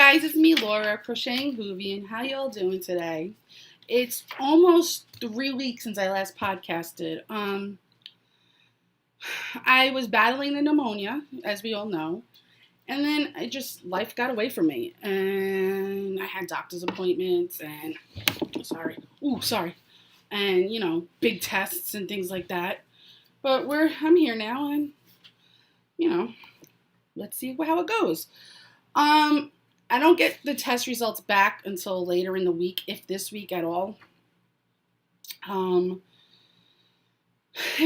guys, it's me, Laura, Crocheting Whovian. How y'all doing today? It's almost 3 weeks since I last podcasted. I was battling the pneumonia, as we all know, and then life got away from me, and I had doctor's appointments, and and big tests and things like that. But I'm here now, and let's see how it goes. I don't get the test results back until later in the week, if this week at all. It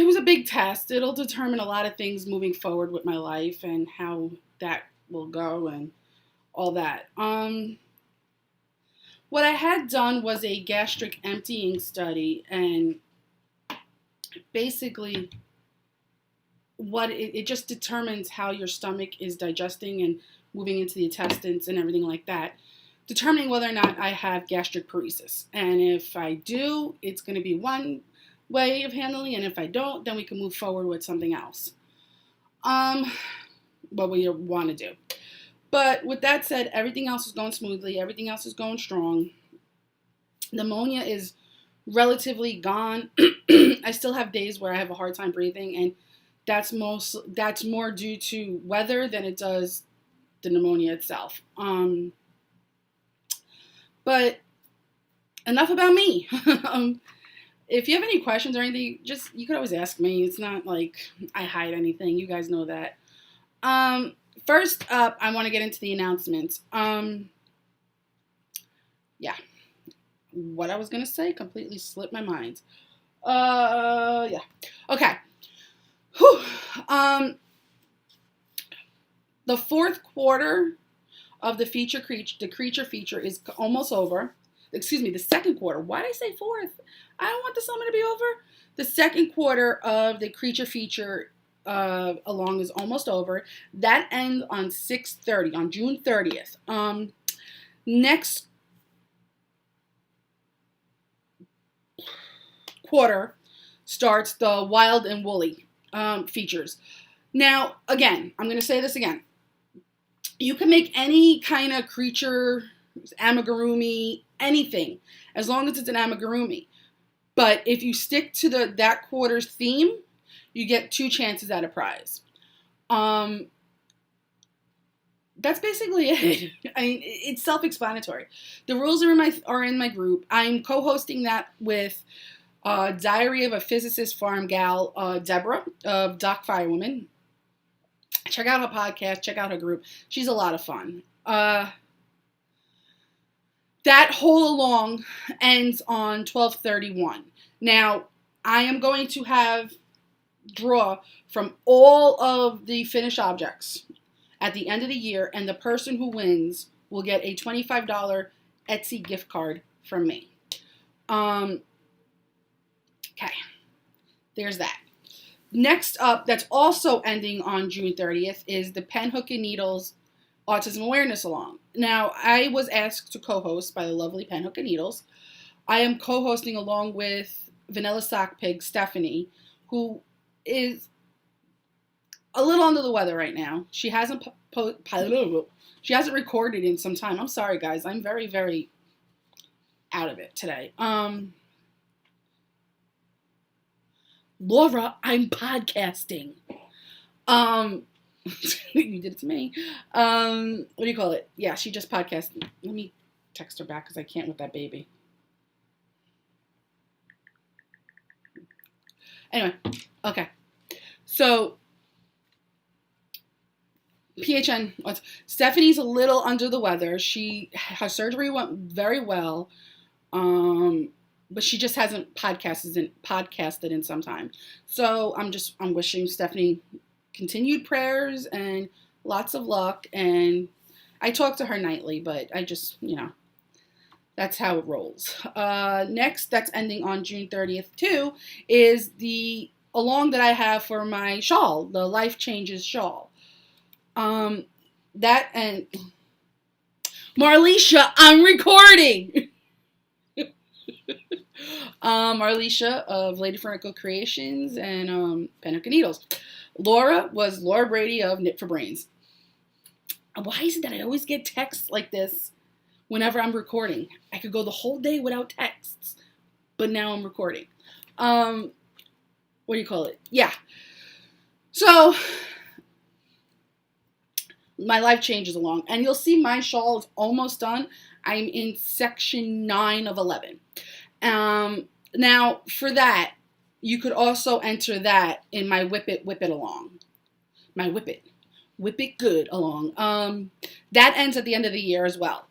was a big test. It'll determine a lot of things moving forward with my life and how that will go and all that. What I had done was a gastric emptying study, and basically what it just determines how your stomach is digesting and moving into the intestines and everything like that, determining whether or not I have gastric paresis. And if I do, it's going to be one way of handling, and if I don't, then we can move forward with something else. What we want to do. But with that said, everything else is going smoothly. Everything else is going strong. Pneumonia is relatively gone. I still have days where I have a hard time breathing, and that's more due to weather than it does the pneumonia itself. But enough about me. If you have any questions or anything, you could always ask me. It's not like I hide anything. You guys know that. First up, I want to get into the announcements. What I was going to say completely slipped my mind. Okay. Whew. The fourth quarter of the creature feature is almost over. Excuse me, the second quarter. Why did I say fourth? I don't want the summer to be over. The second quarter of the creature feature along is almost over. That ends on 6/30, on June 30th. Next quarter starts the Wild and Woolly features. Now, again, I'm going to say this again. You can make any kind of creature, amigurumi, anything, as long as it's an amigurumi. But if you stick to that quarter's theme, you get 2 chances at a prize. That's basically it. I mean, it's self-explanatory. The rules are in my group. I'm co-hosting that with Diary of a Physicist Farm Gal, Deborah of Doc Firewoman. Check out her podcast. Check out her group. She's a lot of fun. That whole along ends on 12/31. Now, I am going to draw from all of the finished objects at the end of the year, and the person who wins will get a $25 Etsy gift card from me. Okay, there's that. Next up, that's also ending on June 30th, is the Pen, Hook, and Needles Autism Awareness Along. Now, I was asked to co-host by the lovely Pen, Hook, and Needles. I am co-hosting along with Vanilla Sock Pig Stephanie, who is a little under the weather right now. She hasn't recorded in some time. I'm sorry, guys. I'm very, very out of it today. Laura, I'm podcasting. You did it to me. What do you call it? Yeah, she just podcasted. Let me text her back because I can't with that baby. Anyway, okay. So, PHN, Stephanie's a little under the weather. Her surgery went very well. But she just hasn't podcasted in some time. So I'm wishing Stephanie continued prayers and lots of luck. And I talk to her nightly, but I just, that's how it rolls. Next, that's ending on June 30th too, is the along that I have for my shawl, the Life Changes shawl. That and Marlisha, I'm recording. Marlisha of Lady Franco Creations and Pen, Hook, and Needles. Laura was Laura Brady of Knit for Brains. Why is it that I always get texts like this whenever I'm recording? I could go the whole day without texts, but now I'm recording. What do you call it? Yeah. So my life changes along, and you'll see my shawl is almost done. I'm in section 9 of 11. Now for that, you could also enter that in my whip it along. My whip it good along. That ends at the end of the year as well.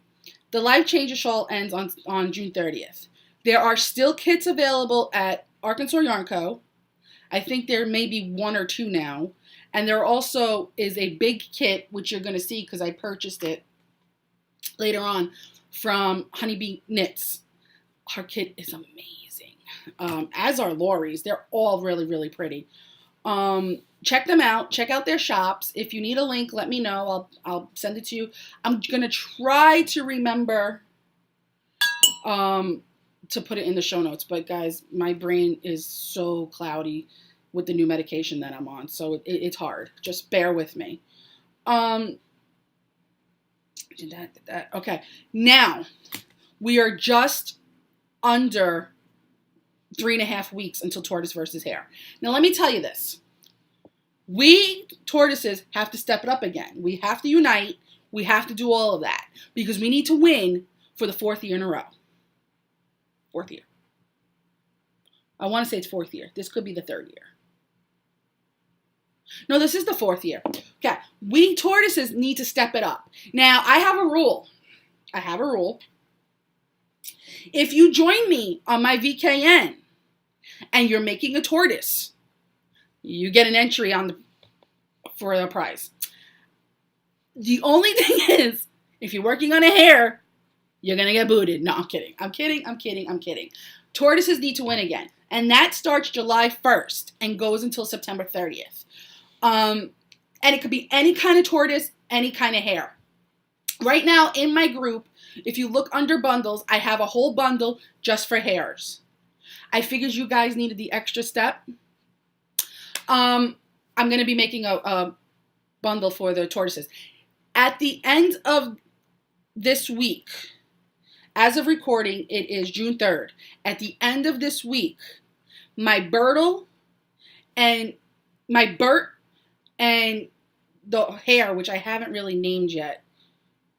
The Life Changes shawl ends on June 30th. There are still kits available at Arkansas Yarn Co. I think there may be 1 or 2 now. And there also is a big kit, which you're going to see because I purchased it later on, from Honeybee Knits. Her kit is amazing. As are Lori's. They're all really, really pretty. Check them out. Check out their shops. If you need a link, let me know. I'll send it to you. I'm going to try to remember to put it in the show notes. But guys, my brain is so cloudy with the new medication that I'm on. So it's hard. Just bear with me. Okay. Now, we are just under 3.5 weeks until Tortoise versus Hare. Now, let me tell you this. We tortoises have to step it up again. We have to unite. We have to do all of that because we need to win for the 4th year in a row. 4th year. I want to say it's 4th year. This could be the 3rd year. No, this is the 4th year. Okay. We tortoises need to step it up. Now, I have a rule. If you join me on my VKN and you're making a tortoise, you get an entry for the prize. The only thing is, if you're working on a hare, you're going to get booted. No, I'm kidding. Tortoises need to win again. And that starts July 1st and goes until September 30th. And it could be any kind of tortoise, any kind of hare. Right now in my group, if you look under bundles, I have a whole bundle just for hares. I figured you guys needed the extra step. I'm going to be making a bundle for the tortoises. At the end of this week, as of recording, it is June 3rd. At the end of this week, my Bert and the hare, which I haven't really named yet,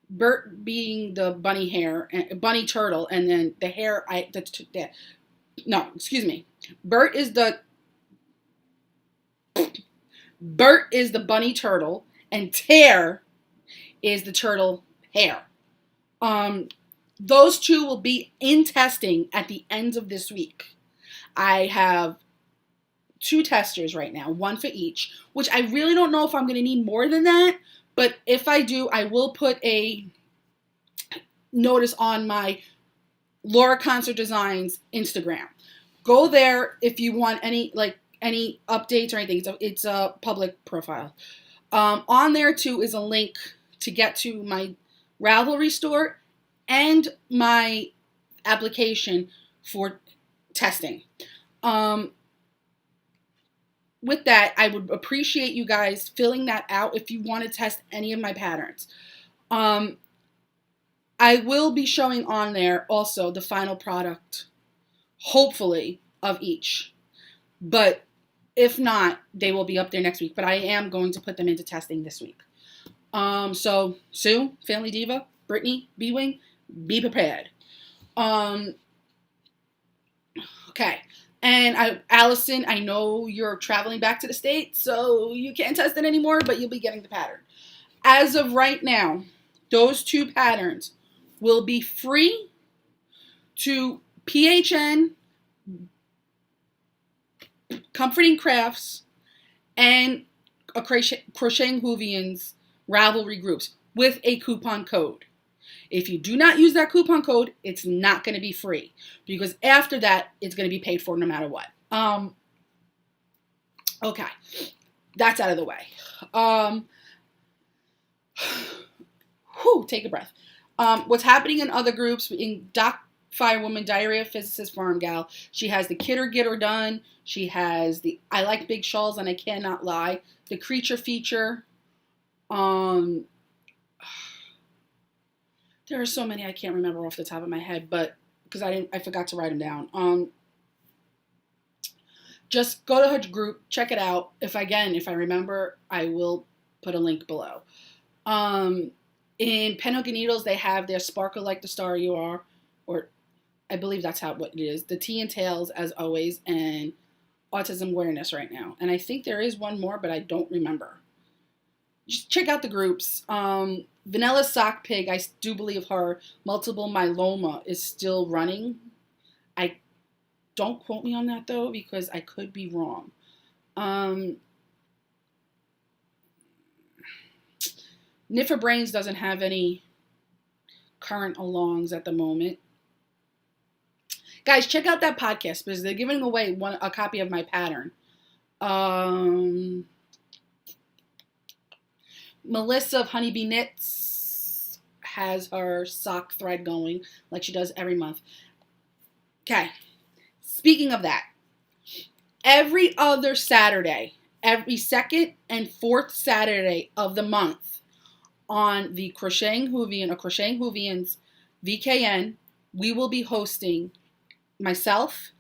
Bert being the bunny hare, bunny turtle, and then the hare, Bert is the bunny turtle, and Tear is the turtle hare. Those two will be in testing at the end of this week. I have 2 testers right now, 1 for each, which I really don't know if I'm going to need more than that, but if I do, I will put a notice on my Laura Concert Designs Instagram. Go there if you want any updates or anything. It's a public profile. On there too is a link to get to my Ravelry store and my application for testing. With that, I would appreciate you guys filling that out if you want to test any of my patterns. I will be showing on there also the final product, hopefully, of each. But if not, they will be up there next week. But I am going to put them into testing this week. So, Sue, Family Diva, Brittany, B-Wing, be prepared. Okay. And Allison, I know you're traveling back to the States, so you can't test it anymore, but you'll be getting the pattern. As of right now, those 2 patterns will be free to PHN, Comforting Crafts, and Crocheting Whovian's Ravelry Groups with a coupon code. If you do not use that coupon code, it's not going to be free because after that, it's going to be paid for no matter what. Okay, that's out of the way. Take a breath. What's happening in other groups, in Doc Firewoman, Diary of Physicist Farm Gal, she has the Kidder Gitter done. She has the I Like Big Shawls and I Cannot Lie. The Creature feature. There are so many I can't remember off the top of my head, but because I forgot to write them down. Just go to her group, check it out. If I remember, I will put a link below. In Penhook and Needles, they have their Sparkle Like the Star You Are, or I believe that's what it is. The Tea and Tails, as always, and Autism Awareness right now. And I think there is one more, but I don't remember. Just check out the groups. Vanilla Sock Pig, I do believe her multiple myeloma is still running. Don't quote me on that, though, because I could be wrong. Niffer Brains doesn't have any current alongs at the moment. Guys, check out that podcast because they're giving away a copy of my pattern. Melissa of Honeybee Knits has her sock thread going like she does every month. Okay. Speaking of that, every other Saturday, every second and fourth Saturday of the month on the Crocheting Whovian or Crocheting Whovian's VKN, we will be hosting, myself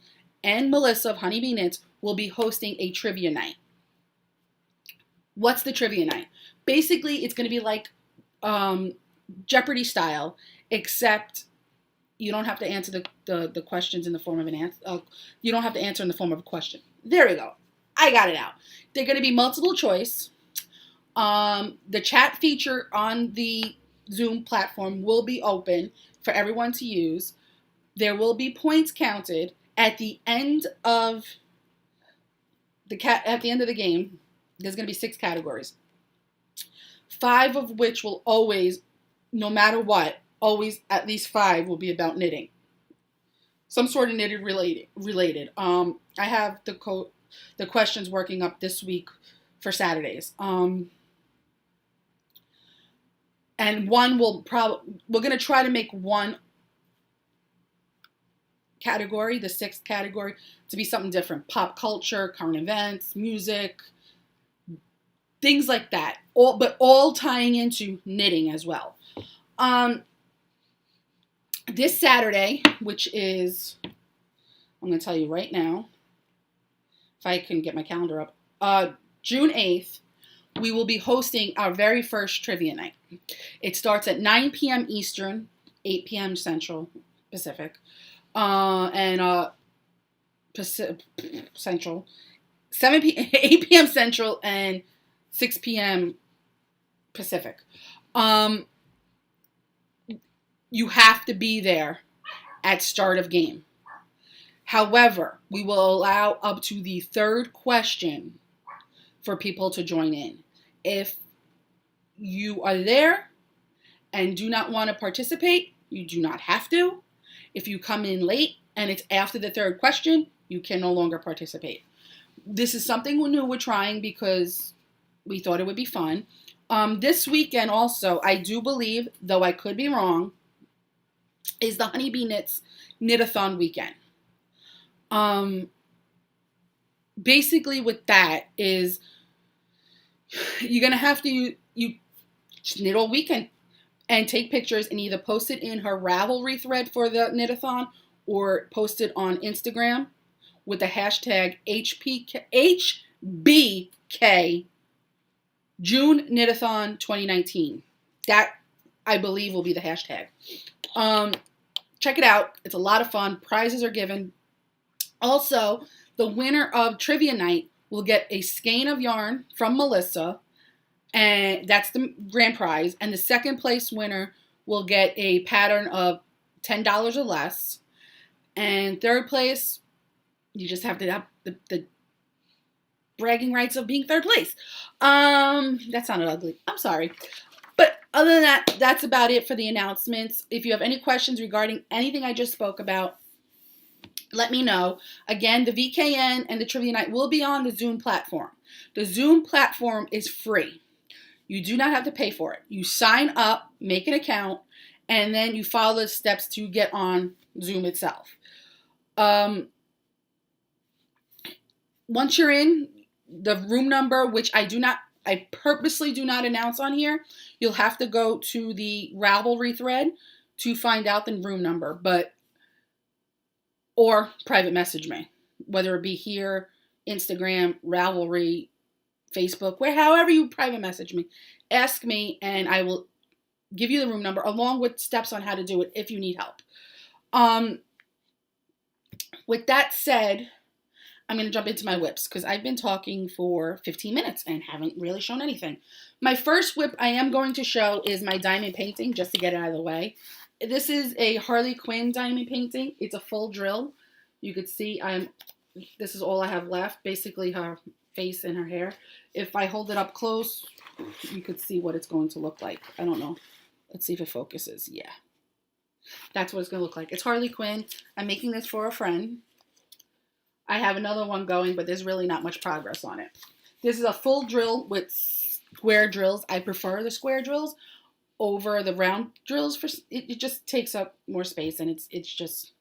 and Melissa of Honeybee Knits will be hosting a trivia night. What's the trivia night? Basically, it's going to be like Jeopardy style, except you don't have to answer the questions in the form of an answer. You don't have to answer in the form of a question. There we go. I got it out. They're going to be multiple choice. The chat feature on the Zoom platform will be open for everyone to use. There will be points counted at the end of the game. There's going to be 6 categories. 5 of which will always, no matter what, always at least 5 will be about knitting. Some sort of knitting related. I have the questions working up this week for Saturdays. And one we're going to try to make one category, the 6th category, to be something different. Pop culture, current events, music, things like that. But all tying into knitting as well. This Saturday, which is, I'm going to tell you right now, if I can get my calendar up, June 8th, we will be hosting our very first trivia night. It starts at 9 p.m. Eastern, 8 p.m. Central, Pacific, and Central, 8 p.m. Central, and 6 p.m. Pacific. You have to be there at start of game. However, we will allow up to the 3rd question for people to join in. If you are there and do not want to participate, you do not have to. If you come in late and it's after the 3rd question, you can no longer participate. This is something new we're trying because we thought it would be fun. This weekend also, I do believe, though I could be wrong, is the Honeybee Knits Knit-a-thon weekend. Basically with that is you're going to have to you knit all weekend and take pictures and either post it in her Ravelry thread for the knit-a-thon or post it on Instagram with the hashtag HBK June Knit-a-thon 2019. That, I believe, will be the hashtag. Check it out. It's a lot of fun. Prizes are given. Also, the winner of Trivia Night will get a skein of yarn from Melissa, and that's the grand prize. And the second place winner will get a pattern of $10 or less. And third place, you just have to have the bragging rights of being 3rd place. That sounded ugly. I'm sorry. But other than that, that's about it for the announcements. If you have any questions regarding anything I just spoke about, let me know. Again, the VKN and the Trivia Night will be on the Zoom platform. The Zoom platform is free. You do not have to pay for it. You sign up, make an account, and then you follow the steps to get on Zoom itself. Once you're in, the room number, which I purposely do not announce on here, you'll have to go to the Ravelry thread to find out the room number, or private message me, whether it be here, Instagram, Ravelry, Facebook, however you private message me. Ask me and I will give you the room number along with steps on how to do it if you need help. With that said, I'm going to jump into my whips because I've been talking for 15 minutes and haven't really shown anything. My first whip I am going to show is my diamond painting, just to get it out of the way. This is a Harley Quinn diamond painting. It's a full drill. You could see this is all I have left, basically her face and her hair. If I hold it up close, you could see what it's going to look like. I don't know. Let's see if it focuses. Yeah. That's what it's going to look like. It's Harley Quinn. I'm making this for a friend. I have another one going, but there's really not much progress on it. This is a full drill with square drills. I prefer the square drills over the round drills. It just takes up more space, and it's just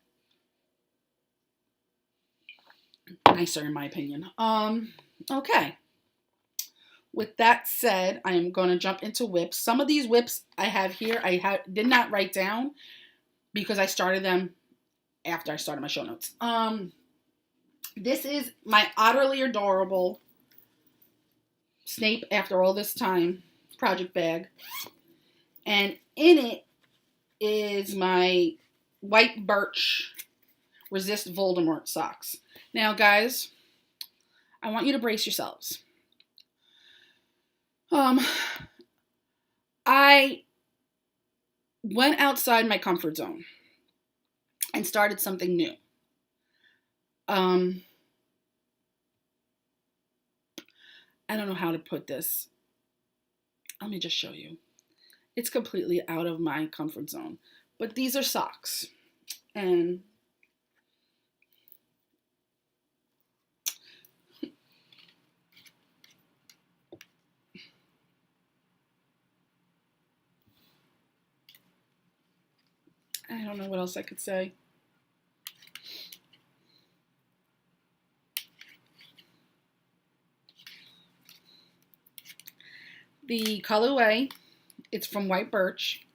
nicer in my opinion. Okay. With that said, I am going to jump into whips. Some of these whips I have here, did not write down because I started them after I started my show notes. This is my utterly adorable Snape After All This Time project bag. And in it is my white birch Resist Voldemort socks. Now, guys, I want you to brace yourselves. I went outside my comfort zone and started something new. I don't know how to put this. Let me just show you. It's completely out of my comfort zone. But these are socks. And I don't know what else I could say. The colorway, it's from White Birch,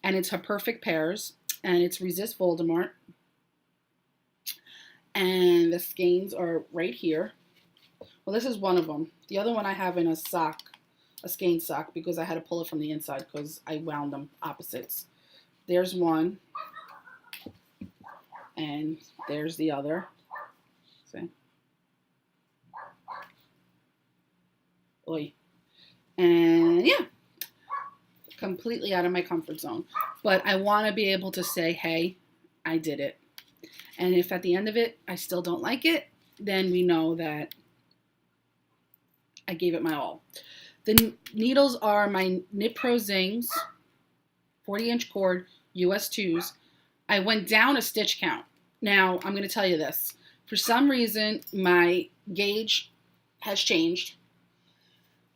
and it's her perfect pairs, and it's Resist Voldemort. And the skeins are right here. Well, this is one of them. The other one I have in a sock, a skein sock, because I had to pull it from the inside because I wound them opposites. There's one, and there's the other. See? Oy. And yeah, completely out of my comfort zone. But I want to be able to say, hey, I did it. And if at the end of it, I still don't like it, then we know that I gave it my all. The needles are my Knit Pro Zings, 40-inch cord, US 2s. I went down a stitch count. Now, I'm going to tell you this. For some reason, my gauge has changed.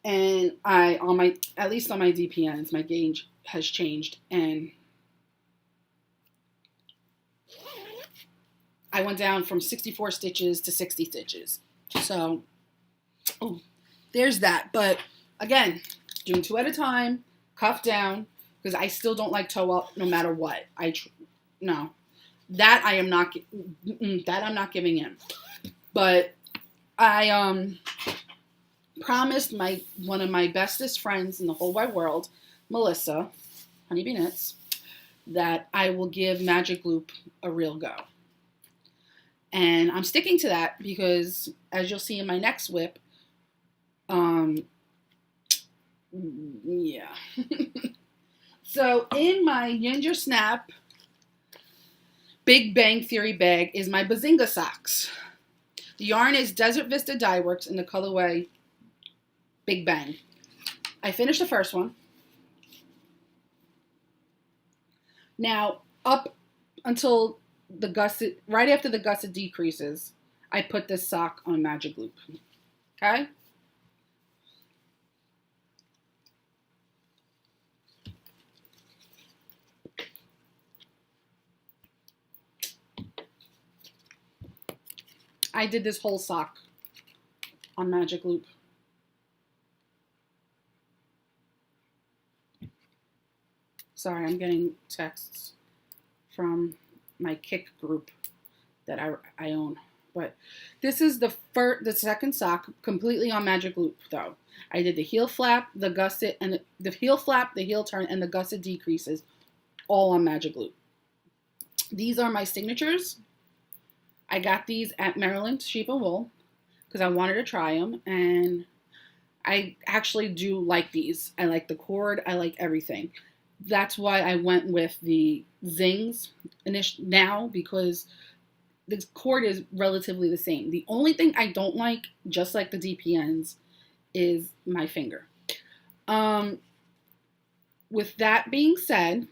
And at least on my DPNs, my gauge has changed. And I went down from 64 stitches to 60 stitches. So, there's that. But again, doing 2 at a time, cuff down, because I still don't like toe up no matter what. No. That I'm not giving in. But I promised one of my bestest friends in the whole wide world, Melissa, Honeybee Knits, that I will give Magic Loop a real go. And I'm sticking to that because, as you'll see in my next whip, yeah. So in my Ginger Snap Big Bang Theory bag is my Bazinga Socks. The yarn is Desert Vista Dye Works in the colorway Big Bang. I finished the first one. Now, up until the gusset, right after the gusset decreases, I put this sock on Magic Loop. Okay? I did this whole sock on Magic Loop. Sorry, I'm getting texts. from my Kick group that I own. But this is the second sock completely on magic loop though. I did the heel flap, the gusset, and the heel flap, the heel turn, and the gusset decreases all on magic loop. These are my signatures. I got these at Maryland Sheep and Wool because I wanted to try them, and I actually do like these. I like the cord. I like everything. That's why I went with the Zings now, because the cord is relatively the same. The only thing I don't like, just like the DPNs, is my finger. With that being said,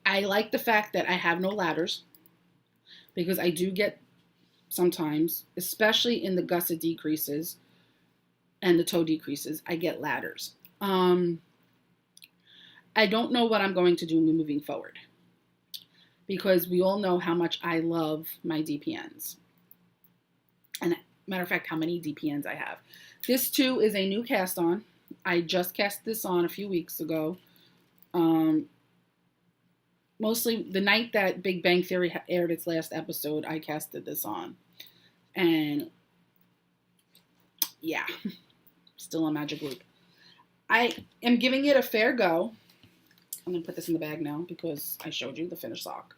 I like the fact that I have no ladders, because I do get sometimes, especially in the gusset decreases and the toe decreases, I get ladders. I don't know what I'm going to do moving forward, because we all know how much I love my DPNs. And matter of fact, how many DPNs I have. This too is a new cast on. I just cast this on a few weeks ago. Mostly the night that Big Bang Theory aired its last episode, I casted this on. And yeah, still on magic loop. I am giving it a fair go. I'm going to put this in the bag now because I showed you the finished sock.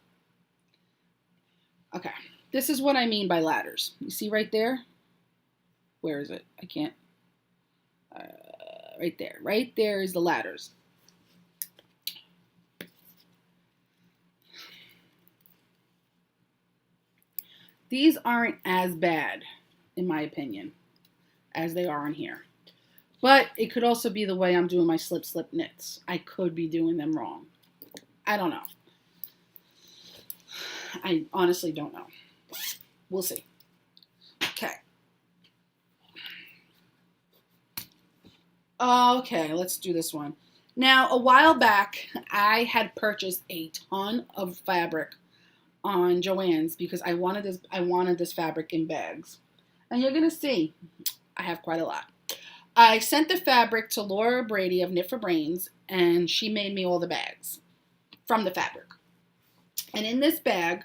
Okay, this is what I mean by ladders. You see right there? Where is it? I can't. Right there. Right there is the ladders. These aren't as bad, in my opinion, as they are on here. But it could also be the way I'm doing my slip knits. I could be doing them wrong. I don't know. I honestly don't know. We'll see. Okay. Okay, let's do this one. Now, a while back, I had purchased a ton of fabric on Joann's because I wanted this fabric in bags. And you're going to see, I have quite a lot. I sent the fabric to Laura Brady of Knit for Brains, and she made me all the bags from the fabric. And in this bag,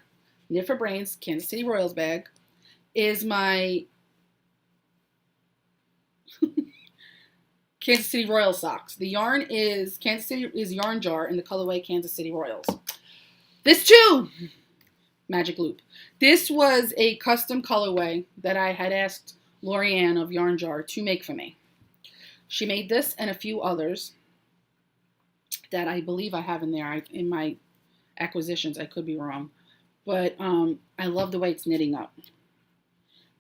Knit for Brains, Kansas City Royals bag, is my Kansas City Royals socks. The yarn is Yarn Jar in the colorway Kansas City Royals. This too, magic loop. This was a custom colorway that I had asked Lorianne of Yarn Jar to make for me. She made this and a few others that I believe I have in there in my acquisitions. I could be wrong. But I love the way it's knitting up.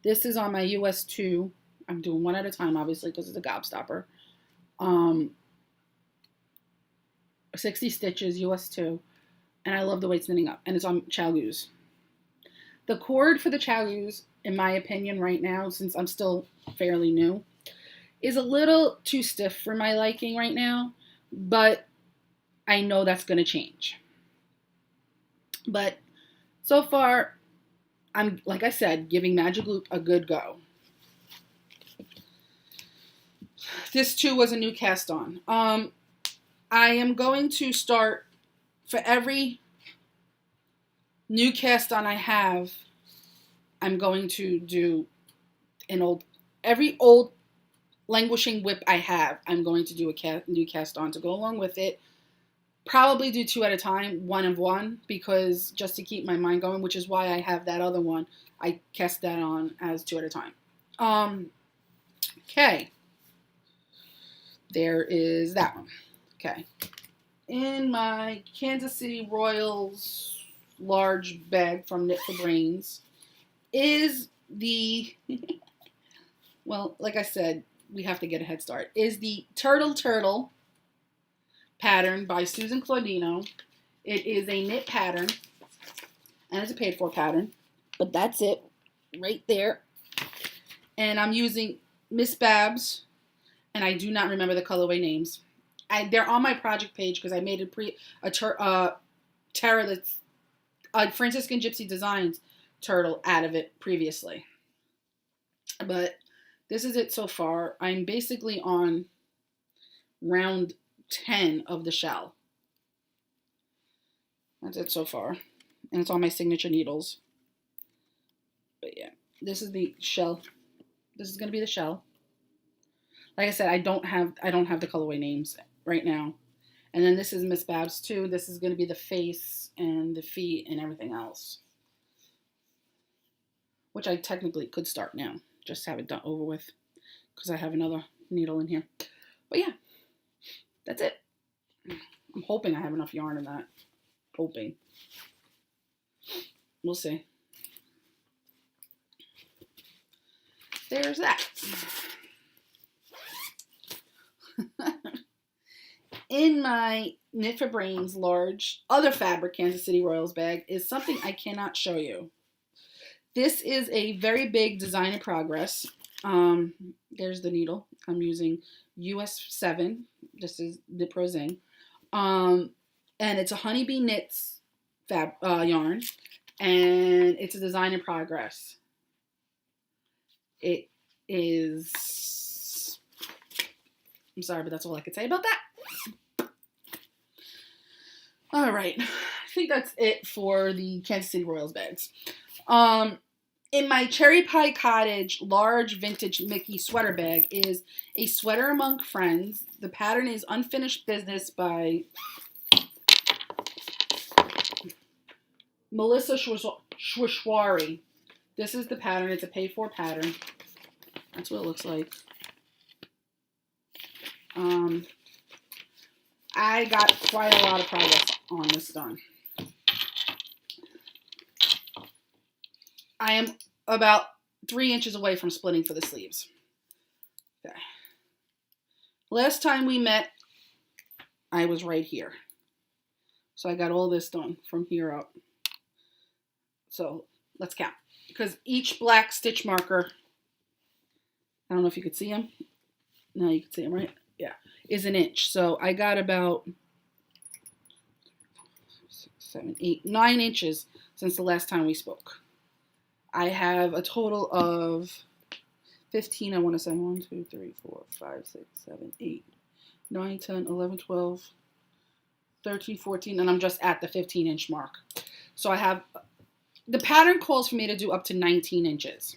This is on my US 2. I'm doing one at a time, obviously, because it's a gobstopper. 60 stitches, US 2. And I love the way it's knitting up. And it's on Chalgoose. The cord for the Chalgoose, in my opinion right now, since I'm still fairly new, is a little too stiff for my liking right now. But I know that's going to change. But so far, I'm, like I said, giving Magic Loop a good go. This too was a new cast on. I am going to start, for every new cast on I have, I'm going to do every old languishing whip I have, I'm going to do a new cast on to go along with it. Probably do 2 at a time, 1 of 1, because just to keep my mind going, which is why I have that other one. I cast that on as 2 at a time. Okay. There is that one. Okay. In my Kansas City Royals large bag from Knit for Brains is the, well, like I said, we have to get a head start, is the Turtle pattern by Susan Claudino. It is a knit pattern, and it's a paid for pattern, but that's it right there. And I'm using Miss Babs, and I do not remember the colorway names. They're on my project page because I made a Tara that's Franciscan Gypsy Designs turtle out of it previously. But this is it so far. I'm basically on round 10 of the shell. That's it so far. And it's all my signature needles. But yeah, this is the shell. This is going to be the shell. Like I said, I don't have the colorway names right now. And then this is Miss Babs too. This is going to be the face and the feet and everything else. Which I technically could start now. Just have it done over with. Because I have another needle in here. But yeah, that's it. I'm hoping I have enough yarn in that. Hoping. We'll see. There's that. In my Knit for Brains large other fabric Kansas City Royals bag is something I cannot show you. This is a very big design in progress. There's the needle. I'm using US 7. This is the Pro Zing. And it's a Honeybee Knits yarn. And it's a design in progress. It is... I'm sorry, but that's all I could say about that. All right. I think that's it for the Kansas City Royals bags. In my Cherry Pie Cottage large vintage Mickey sweater bag is a Sweater Among Friends. The pattern is Unfinished Business by Melissa Schwishwari. This is the pattern. It's a pay-for pattern. That's what it looks like. I got quite a lot of progress on this done. I am about 3 inches away from splitting for the sleeves. Okay. Last time we met, I was right here. So I got all this done from here up. So let's count. Because each black stitch marker, I don't know if you could see them. No, you can see them, right? Yeah, is an inch. So I got about 6, 7, 8, 9 inches since the last time we spoke. I have a total of 15, I want to say 1, 2, 3, 4, 5, 6, 7, 8, 9, 10, 11, 12, 13, 14, and I'm just at the 15-inch mark. So I have, the pattern calls for me to do up to 19 inches.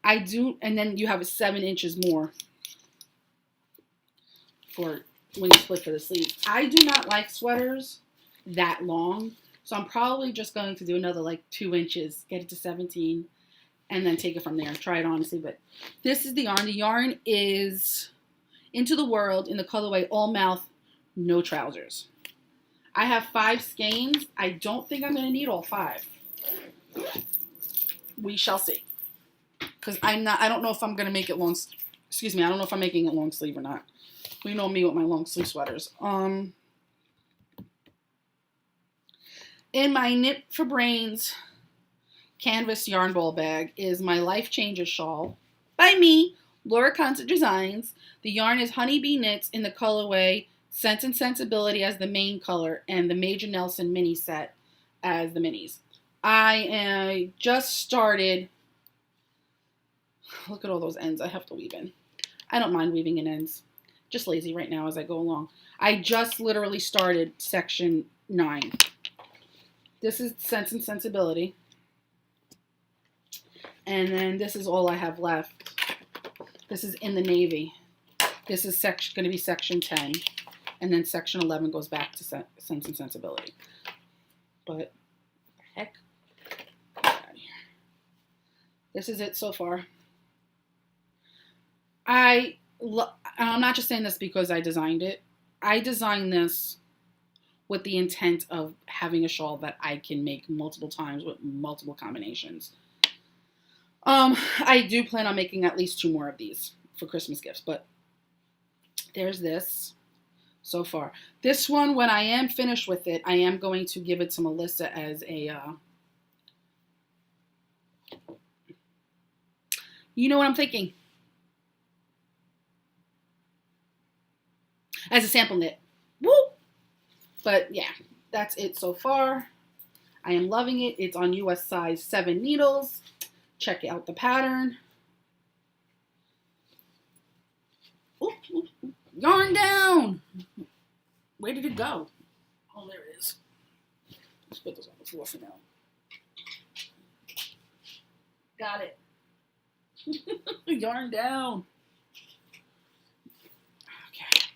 I do, and then you have 7 inches more for when you split for the sleeve. I do not like sweaters that long, so I'm probably just going to do another like 2 inches, get it to 17, and then take it from there and try it honestly. But this is the yarn. The yarn is Into the World in the colorway All Mouth, No Trousers. I have 5 skeins. I don't think I'm going to need all 5. We shall see. Because I don't know if I'm going to make it long, excuse me, I don't know if I'm making it long sleeve or not. You know me with my long sleeve sweaters. In my Knit for Brains canvas yarn ball bag is my Life Changes shawl by me, Laura Concert Designs. The yarn is Honeybee Knits in the colorway Sense and Sensibility as the main color and the Major Nelson mini set as the minis. I just started. Look at all those ends I have to weave in. I don't mind weaving in ends. Just lazy right now as I go along. I just literally started section 9. This is Sense and Sensibility. And then this is all I have left. This is In the Navy. This is going to be section 10. And then section 11 goes back to Sense and Sensibility. But, heck. This is it so far. I'm not just saying this because I designed it. I designed this with the intent of having a shawl that I can make multiple times with multiple combinations. I do plan on making at least 2 more of these for Christmas gifts, but there's this so far. This one, when I am finished with it, I am going to give it to Melissa as a, you know what I'm thinking? As a sample knit. Woo! But yeah, that's it so far. I am loving it. It's on US size 7 needles. Check out the pattern. Ooh, ooh, ooh. Yarn down! Where did it go? Oh, there it is. Let's put this on the floor for now. Got it. Yarn down. Okay.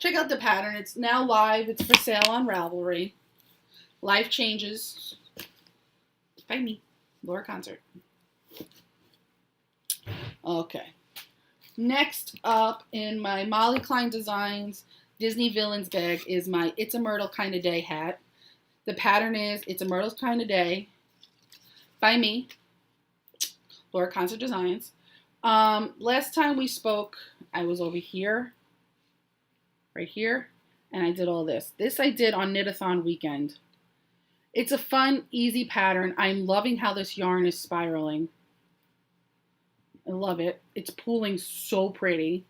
Check out the pattern. It's now live. It's for sale on Ravelry. Life changes. By me, Laura Concert. Okay. Next up in my Molly Klein Designs Disney Villains bag is my It's a Myrtle Kind of Day hat. The pattern is It's a Myrtle Kind of Day by me, Laura Concert Designs. Last time we spoke, I was over here, right here, and I did all this. This I did on Knit-a-thon weekend. It's a fun, easy pattern. I'm loving how this yarn is spiraling. I love it. It's pooling so pretty.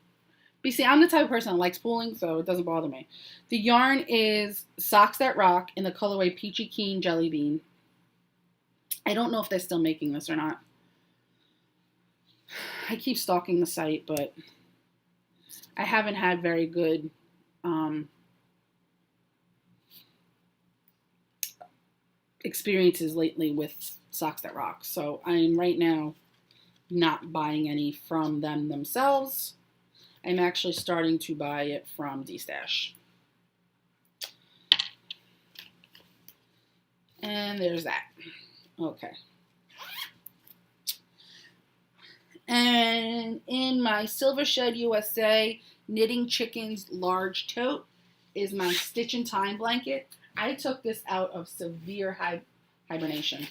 But you see, I'm the type of person that likes pooling, so it doesn't bother me. The yarn is Socks That Rock in the colorway Peachy Keen Jelly Bean. I don't know if they're still making this or not. I keep stalking the site, but I haven't had very good experiences lately with Socks That Rock. So I'm right now not buying any from them themselves. I'm actually starting to buy it from D-Stash. And there's that. Okay. And in my Silver Shed USA Knitting Chickens large tote is my Stitch in Time blanket. I took this out of severe hibernation.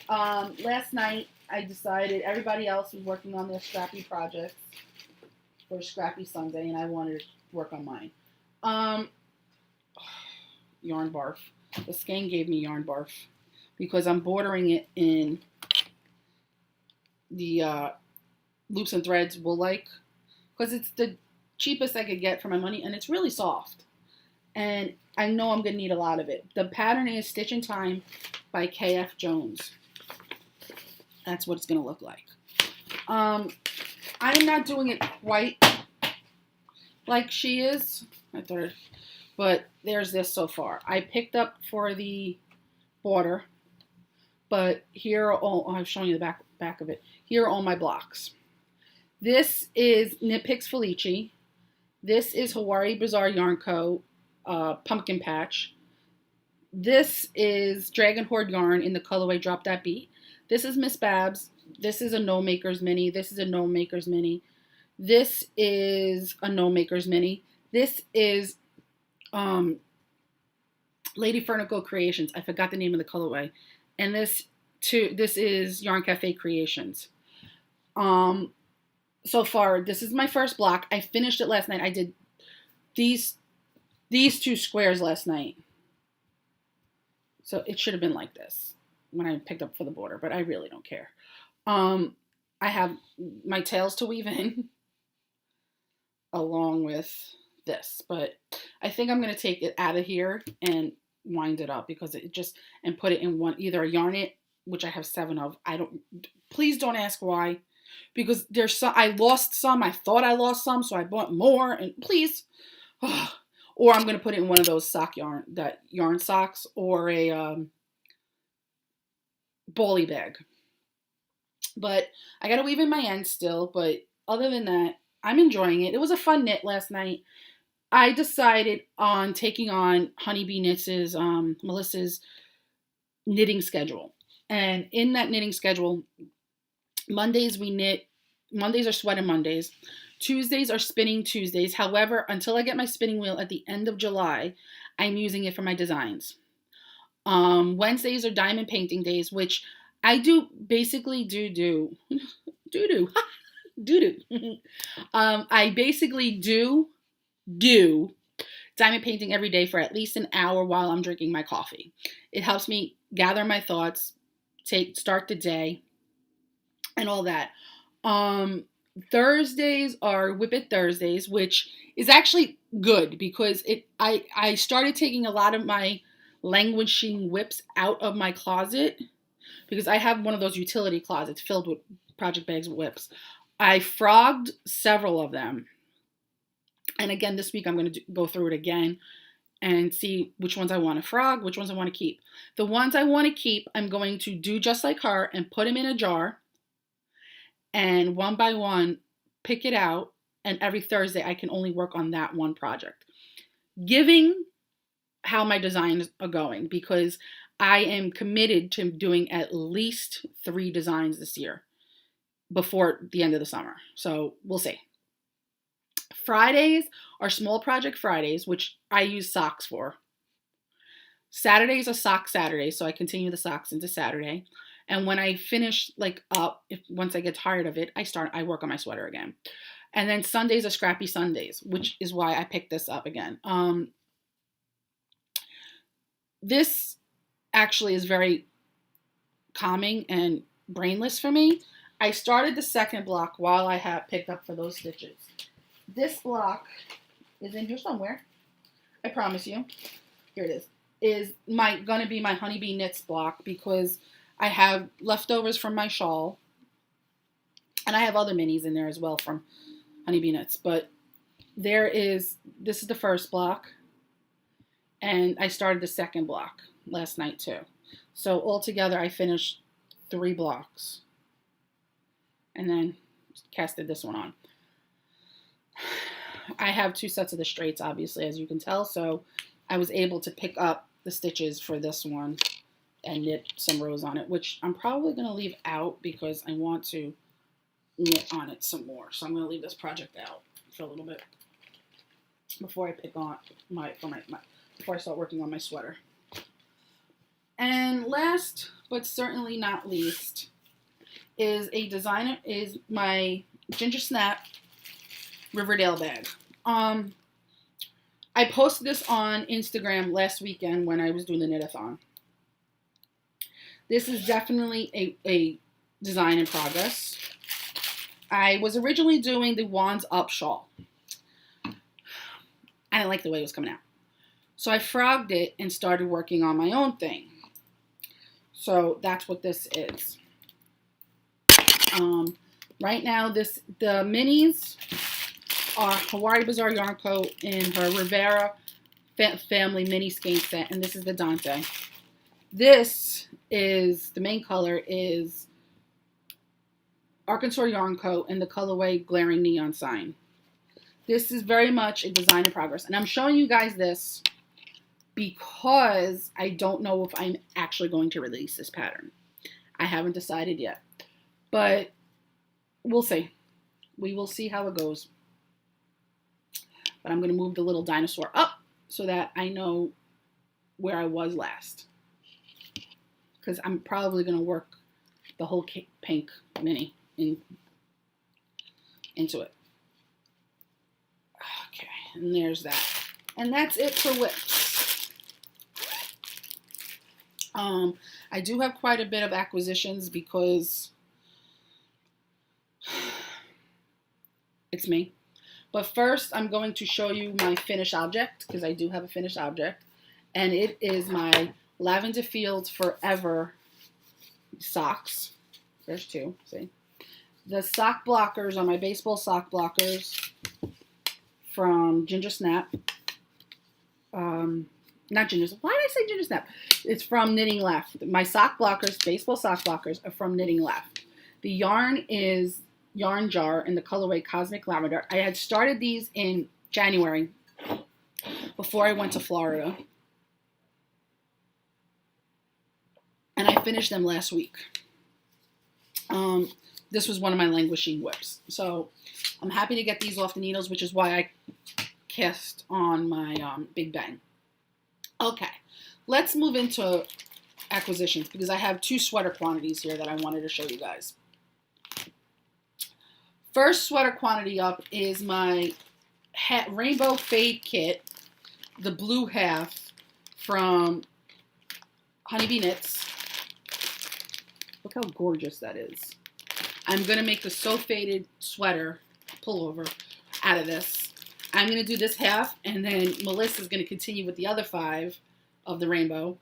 Last night I decided everybody else was working on their scrappy projects for Scrappy Sunday, and I wanted to work on mine. Yarn barf. The skein gave me yarn barf because I'm bordering it in the Loops and Threads wool like, because it's the cheapest I could get for my money, and it's really soft. And I know I'm going to need a lot of it. The pattern is Stitch in Time by KF Jones. That's what it's going to look like. I'm not doing it quite like she is, but there's this so far. I picked up for the border, but here are all, I'm showing you the back of it. Here are all my blocks. This is Knit Picks Felici. This is Hawaii Bazaar Yarn Co. Pumpkin Patch. This is Dragon Horde Yarn in the colorway Drop That Beat. This is Miss Babs. This is a No Makers Mini. This is a No Makers Mini. This is a No Makers Mini. This is Lady Fernico Creations. I forgot the name of the colorway. And this is Yarn Cafe Creations. So far, this is my first block. I finished it last night. I did these two squares last night. So it should have been like this when I picked up for the border, but I really don't care. I have my tails to weave in along with this, but I think I'm going to take it out of here and wind it up because it just, and put it in one, either a Yarn It, which I have 7 of. Please don't ask why, because there's some, I lost some, I thought I lost some, so I bought more, and please, or I'm going to put it in one of those yarn socks, or a bally bag. But I got to weave in my ends still, but other than that, I'm enjoying it. It was a fun knit last night. I decided on taking on Honeybee Knits' Melissa's knitting schedule. And in that knitting schedule, Mondays we knit. Mondays are Sweater Mondays. Tuesdays are Spinning Tuesdays. However, until I get my spinning wheel at the end of July, I'm using it for my designs. Wednesdays are Diamond Painting Days, which I do basically do. I basically do diamond painting every day for at least an hour while I'm drinking my coffee. It helps me gather my thoughts, start the day, and all that. Thursdays are Whip It Thursdays, which is actually good because I started taking a lot of my languishing whips out of my closet because I have one of those utility closets filled with project bags with whips. I frogged several of them. And again, this week I'm going to go through it again. and see which ones I want to frog, which ones I want to keep. The ones I want to keep, I'm going to do just like her and put them in a jar, and one by one pick it out, and every Thursday I can only work on that one project. Giving how my designs are going, because I am committed to doing at least 3 designs this year before the end of the summer. So we'll see. Fridays are small project Fridays, which I use socks for. Saturdays are sock Saturdays, so I continue the socks into Saturday. And when I finish once I get tired of it, I work on my sweater again. And then Sundays are scrappy Sundays, which is why I picked this up again. This actually is very calming and brainless for me. I started the second block while I have picked up for those stitches. This block is in here somewhere. I promise you. Here it is. Is going to be my Honeybee Knits block, because I have leftovers from my shawl. And I have other minis in there as well from Honeybee Knits. But this is the first block. And I started the second block last night too. So altogether I finished 3 blocks. And then casted this one on. I have 2 sets of the straights, obviously, as you can tell. So I was able to pick up the stitches for this one and knit some rows on it, which I'm probably going to leave out because I want to knit on it some more. So I'm going to leave this project out for a little bit before I pick on before I start working on my sweater. And last but certainly not least is my Ginger Snap Riverdale bag. I posted this on Instagram last weekend when I was doing the knit-a-thon. This is definitely a design in progress. I was originally doing the Wands Up shawl. I didn't like the way it was coming out. So I frogged it and started working on my own thing. So that's what this is. Right now, the minis are Hawaii Bazaar Yarn Co. in her Rivera family mini skein set, and this is the Dante. This is, the main color is Arkansas Yarn Co. in the colorway Glaring Neon Sign. This is very much a design in progress, and I'm showing you guys this because I don't know if I'm actually going to release this pattern. I haven't decided yet, but we'll see. We will see how it goes. But I'm going to move the little dinosaur up so that I know where I was last. Because I'm probably going to work the whole pink mini into it. Okay, and there's that. And that's it for whips. I do have quite a bit of acquisitions because it's me. But first, I'm going to show you my finished object, because I do have a finished object. And it is my Lavender Fields Forever socks. There's 2, see? The sock blockers are my baseball sock blockers from Ginger Snap. Not Ginger Snap. Why did I say Ginger Snap? It's from Knitting Left. My sock blockers, baseball sock blockers, are from Knitting Left. The yarn is Yarn Jar in the colorway Cosmic Lavender. I had started these in January before I went to Florida. And I finished them last week. This was one of my languishing whips. So I'm happy to get these off the needles, which is why I cast on my Big Bang. Okay, let's move into acquisitions because I have 2 sweater quantities here that I wanted to show you guys. First sweater quantity up is my Rainbow Fade Kit, the blue half from Honeybee Knits. Look how gorgeous that is. I'm going to make the So Faded sweater pullover out of this. I'm going to do this half, and then Melissa's going to continue with the other 5 of the rainbow,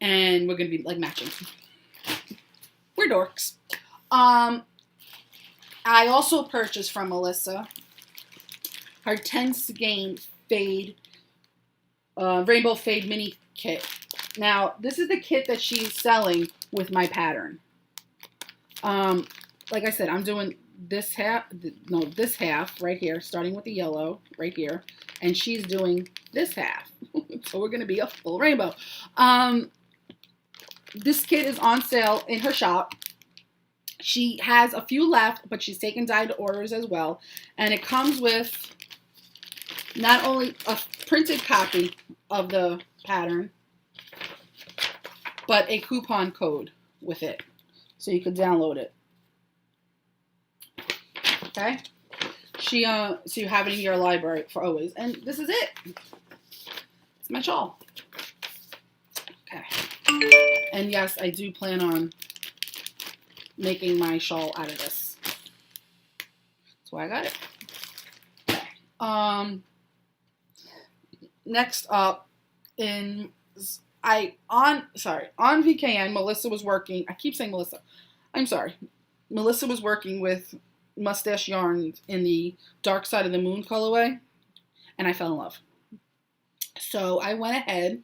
and we're going to be like matching. We're dorks. I also purchased from Melissa her 10 skein fade Rainbow Fade Mini Kit. Now, this is the kit that she's selling with my pattern. Like I said, I'm doing this half, no, this half right here, starting with the yellow right here, and she's doing this half. So we're going to be a full rainbow. This kit is on sale in her shop. She has a few left, but she's taken dyed orders as well. And it comes with not only a printed copy of the pattern, but a coupon code with it. So you could download it. Okay? So you have it in your library for always. And this is it. It's my shawl. Okay. And yes, I do plan on making my shawl out of this. That's why I got it. Okay. Next up, on VKN, Melissa was working. I keep saying Melissa. I'm sorry. Melissa was working with Mustache Yarns in the Dark Side of the Moon colorway, and I fell in love. So I went ahead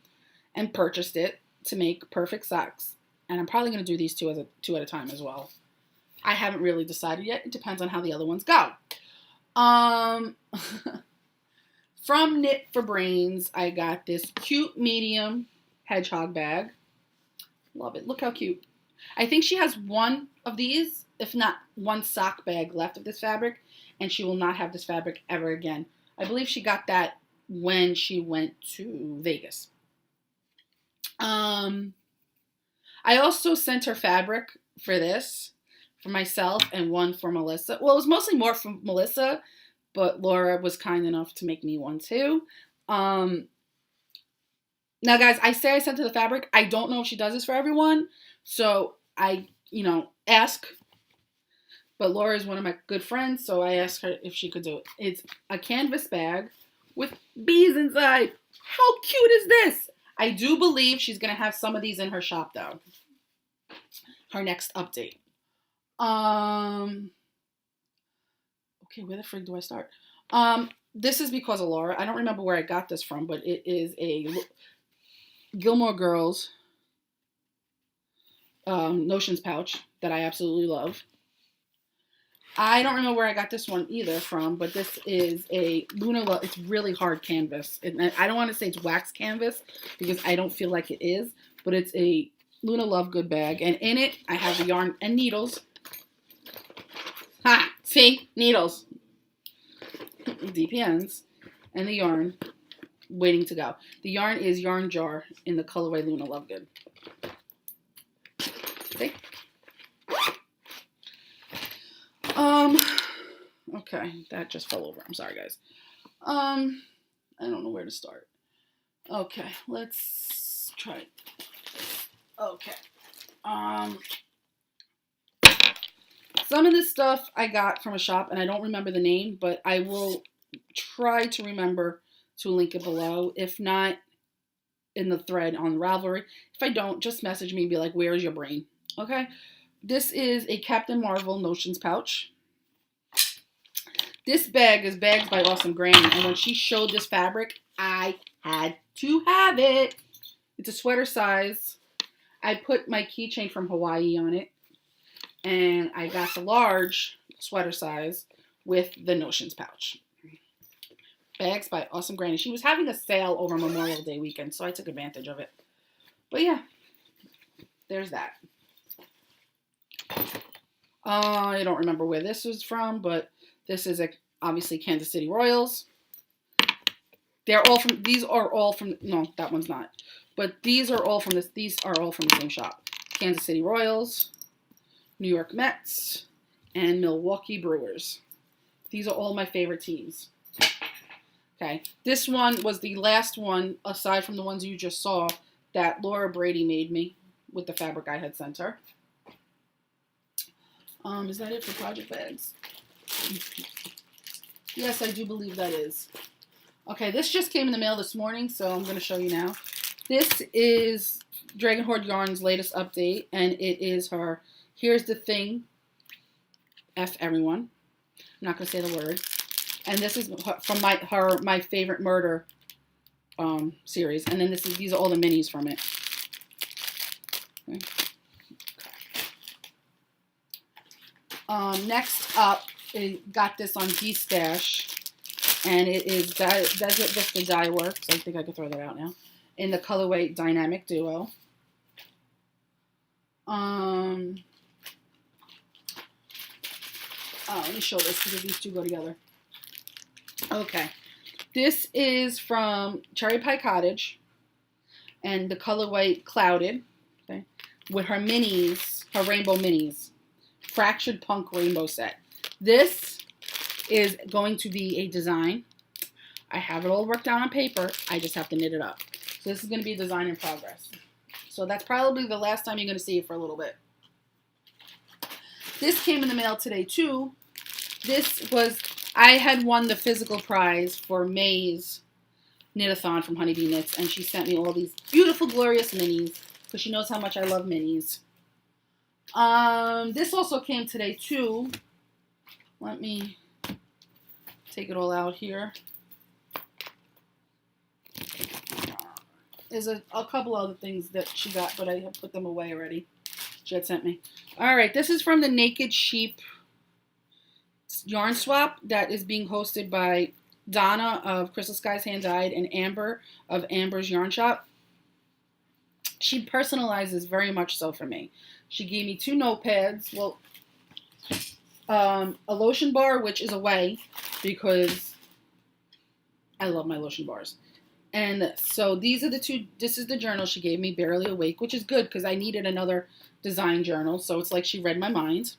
and purchased it to make perfect socks, and I'm probably going to do these two at a time as well. I haven't really decided yet. It depends on how the other ones go. From Knit for Brains, I got this cute medium hedgehog bag. Love it. Look how cute. I think she has one of these, if not one sock bag left of this fabric, and she will not have this fabric ever again. I believe she got that when she went to Vegas. I also sent her fabric for this, for myself, and one for Melissa. Well, it was mostly more for Melissa, but Laura was kind enough to make me one too. Now, guys, I say I sent her the fabric. I don't know if she does this for everyone, so I, ask. But Laura is one of my good friends, so I asked her if she could do it. It's a canvas bag with bees inside. How cute is this? I do believe she's going to have some of these in her shop, though. Her next update. Okay, where the frig do I start? This is because of Laura. I don't remember where I got this from, but it is a Gilmore Girls Notions pouch that I absolutely love. I don't remember where I got this one either from, but this is a Luna Love. It's really hard canvas. I don't want to say it's wax canvas because I don't feel like it is, but it's a Luna Love Good bag. And in it, I have the yarn and needles. Ha! See? Needles. DPNs. And the yarn waiting to go. The yarn is Yarn Jar in the colorway Luna Love Good. See? Okay, that just fell over. I'm sorry, guys. I don't know where to start. Okay, let's try it. Okay. Some of this stuff I got from a shop, and I don't remember the name, but I will try to remember to link it below. If not, in the thread on Ravelry. If I don't, just message me and be like, where's your brain? Okay? This is a Captain Marvel Notions pouch. This bag is bagged by Awesome Granny, and when she showed this fabric, I had to have it. It's a sweater size. I put my keychain from Hawaii on it, and I got the large sweater size with the Notions pouch. Bags by Awesome Granny. She was having a sale over Memorial Day weekend, so I took advantage of it. But yeah, there's that. I don't remember where this was from, but this is obviously Kansas City Royals. These are all from, no, that one's not. But these are all from the same shop. Kansas City Royals, New York Mets, and Milwaukee Brewers. These are all my favorite teams. Okay, this one was the last one, aside from the ones you just saw, that Laura Brady made me with the fabric I had sent her. Is that it for project bags? Yes, I do believe that is. Okay, this just came in the mail this morning, so I'm going to show you now. This is Dragon Horde Yarn's latest update, and it is her Here's the Thing, F Everyone. I'm not going to say the words. And this is from my favorite murder series. And then these are all the minis from it. Okay. Next up, I got this on D-Stash. And it is Desert Vista Dye Works. I think I could throw that out now. In the colorway Dynamic Duo. Let me show this because these two go together. Okay. This is from Cherry Pie Cottage. And the colorway Clouded. Okay. With her minis, her rainbow minis. Fractured Punk Rainbow Set. This is going to be a design. I have it all worked out on paper. I just have to knit it up. So this is going to be a design in progress. So that's probably the last time you're going to see it for a little bit. This came in the mail today too. I had won the physical prize for May's Knit-a-thon from Honeybee Knits, and she sent me all these beautiful, glorious minis because she knows how much I love minis. This also came today too. Let me take it all out here. There's a couple other things that she got, but I have put them away already. She had sent me. All right, this is from the Naked Sheep yarn swap that is being hosted by Donna of Crystal Skies Hand Dyed and Amber of Amber's Yarn Shop. She personalizes very much so for me. She gave me 2 notepads. Well, a lotion bar, which is away because I love my lotion bars. And so these are the 2, this is the journal she gave me, Barely Awake, which is good because I needed another design journal. So it's like she read my mind.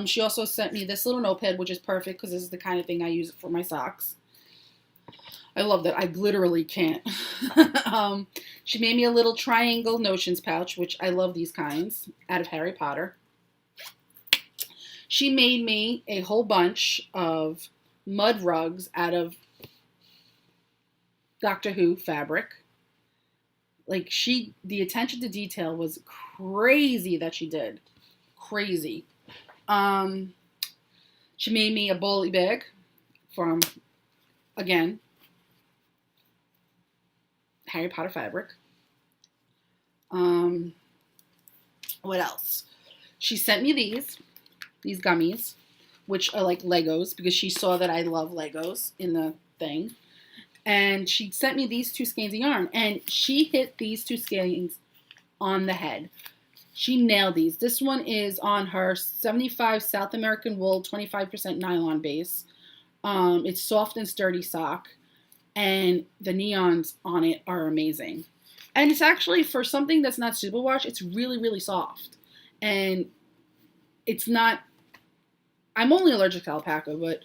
She also sent me this little notepad, which is perfect because this is the kind of thing I use for my socks. I love that. I literally can't. She made me a little triangle notions pouch, which I love these kinds, out of Harry Potter. She made me a whole bunch of mud rugs out of Doctor Who fabric. Like the attention to detail was crazy that she did. Crazy. She made me a bowly bag from, again, Harry Potter fabric. What else? She sent me these gummies, which are like Legos, because she saw that I love Legos in the thing. And she sent me these 2 skeins of yarn, and she hit these 2 skeins on the head. She nailed these. This one is on her 75 South American wool, 25% nylon base. It's soft and sturdy sock, and the neons on it are amazing. And it's actually, for something that's not superwash, it's really, really soft. And it's not, I'm only allergic to alpaca, but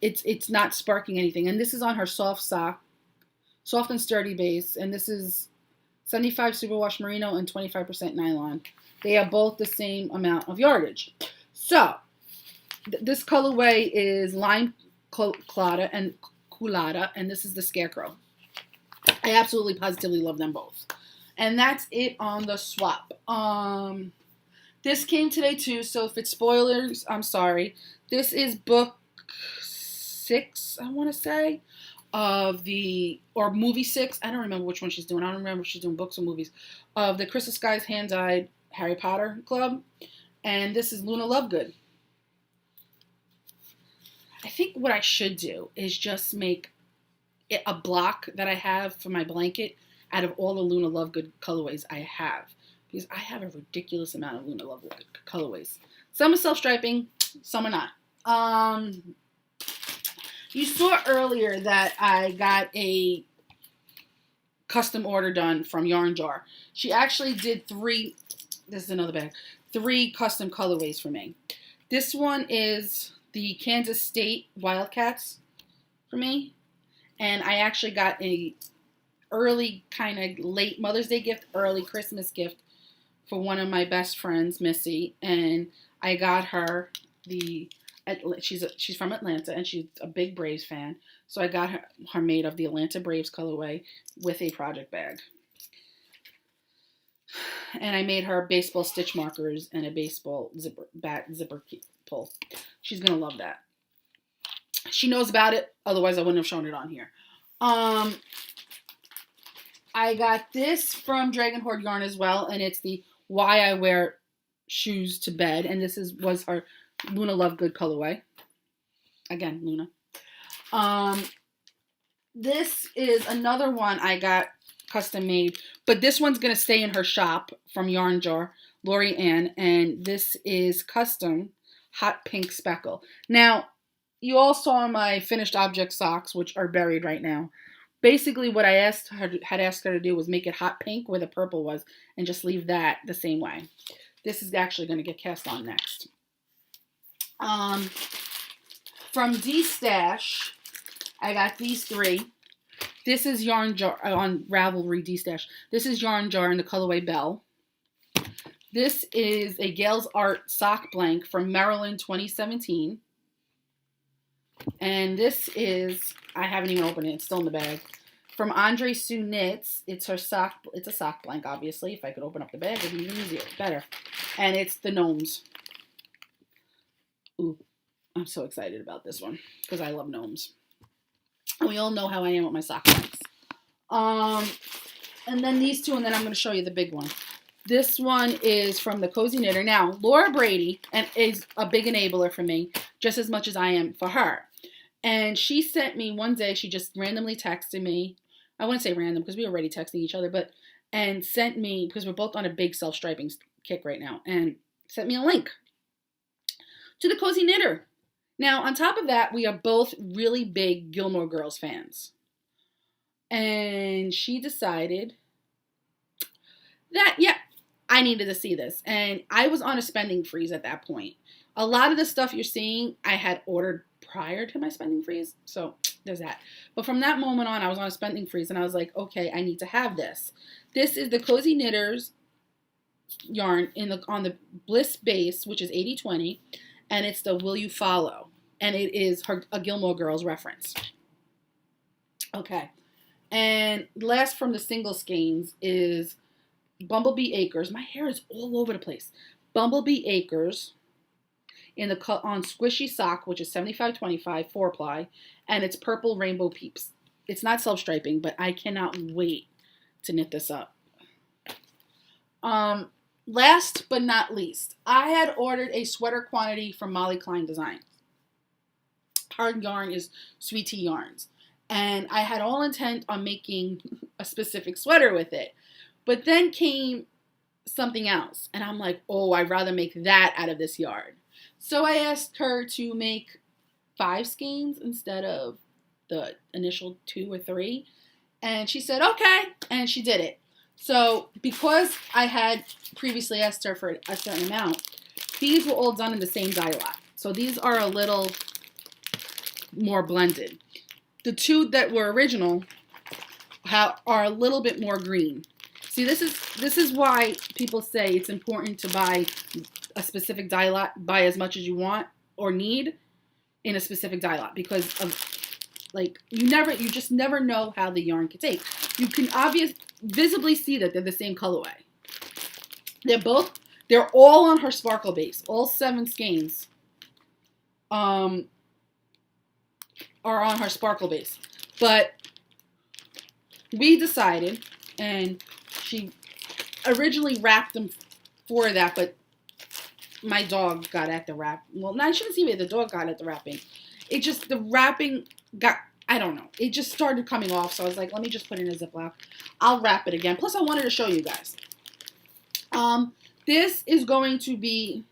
it's not sparking anything. And this is on her soft sock, soft and sturdy base. And this is 75 superwash merino and 25% nylon. They are both the same amount of yardage. So, this colorway is Lime Colada and Culata, and this is the Scarecrow. I absolutely positively love them both. And that's it on the swap. This came today too, so if it's spoilers, I'm sorry. This is book 6, I want to say, or movie 6. I don't remember which one she's doing. I don't remember if she's doing books or movies. Of the Crystal Skies Hand Dyed Harry Potter Club. And this is Luna Lovegood. I think what I should do is just make it a block that I have for my blanket out of all the Luna Lovegood colorways I have. Because I have a ridiculous amount of Luna Lovegood colorways. Some are self-striping, some are not. You saw earlier that I got a custom order done from Yarn Jar. She actually did 3, this is another bag, 3 custom colorways for me. This one is the Kansas State Wildcats for me. And I actually got a early, kind of late Mother's Day gift, early Christmas gift for one of my best friends, Missy. And I got her she's from Atlanta, and she's a big Braves fan. So I got her made of the Atlanta Braves colorway with a project bag. And I made her baseball stitch markers and a baseball zipper pull. She's going to love that. She knows about it. Otherwise, I wouldn't have shown it on here. I got this from Dragon Horde Yarn as well, and it's the Why I Wear Shoes to Bed, and this was her Luna Lovegood colorway. Again, Luna. This is another one I got custom made, but this one's going to stay in her shop from Yarn Jar, Lori Ann, and this is custom hot pink speckle. Now, you all saw my finished object socks, which are buried right now. Basically, what I had asked her to do was make it hot pink where the purple was and just leave that the same way. This is actually going to get cast on next. From D-Stash, I got these three. This is Yarn Jar on Ravelry D-Stash. This is Yarn Jar in the colorway Belle. This is a Gail's Art sock blank from Maryland 2017. And this is, I haven't even opened it, it's still in the bag. From Andre Sue Knits, it's a sock blank, obviously. If I could open up the bag, it would be even easier, better. And it's the gnomes. Ooh, I'm so excited about this one because I love gnomes. And we all know how I am with my sock blanks. And then these two, and then I'm going to show you the big one. This one is from the Cozy Knitter. Now, Laura Brady is a big enabler for me, just as much as I am for her. And she sent me one day, she just randomly texted me. I wouldn't say random because we were already texting each other, and sent me, because we're both on a big self-striping kick right now, and sent me a link to the Cozy Knitter. Now, on top of that, we are both really big Gilmore Girls fans. And she decided that, yeah, I needed to see this. And I was on a spending freeze at that point. A lot of the stuff you're seeing, I had ordered prior to my spending freeze. So there's that. But from that moment on, I was on a spending freeze. And I was like, okay, I need to have this. This is the Cozy Knitters yarn on the Bliss base, which is 80/20. And it's the Will You Follow. And it is a Gilmore Girls reference. Okay. And last from the single skeins is Bumblebee Acres. My hair is all over the place. Bumblebee Acres on Squishy Sock, which is 75/25, 4-ply. And it's Purple Rainbow Peeps. It's not self-striping, but I cannot wait to knit this up. Last but not least, I had ordered a sweater quantity from Molly Klein Designs. Her yarn is Sweet Tea Yarns. And I had all intent on making a specific sweater with it. But then came something else. And I'm like, oh, I'd rather make that out of this yarn. So I asked her to make 5 skeins instead of the initial 2 or 3. And she said, okay. And she did it. So because I had previously asked her for a certain amount, these were all done in the same dye lot. So these are a little more blended. The 2 that were original are a little bit more green. See, this is why people say it's important to buy a specific dye lot, buy as much as you want or need in a specific dye lot, because of, like, you just never know how the yarn can take. You can visibly see that they're the same colorway. They're all on her sparkle base. All 7 skeins are on her sparkle base. But we decided, and she originally wrapped them for that, but my dog got at the wrap. Well, no, I shouldn't say it. The dog got at the wrapping. The wrapping got, I don't know. It just started coming off, so I was like, let me just put it in a Ziploc. I'll wrap it again. Plus, I wanted to show you guys. This is going to be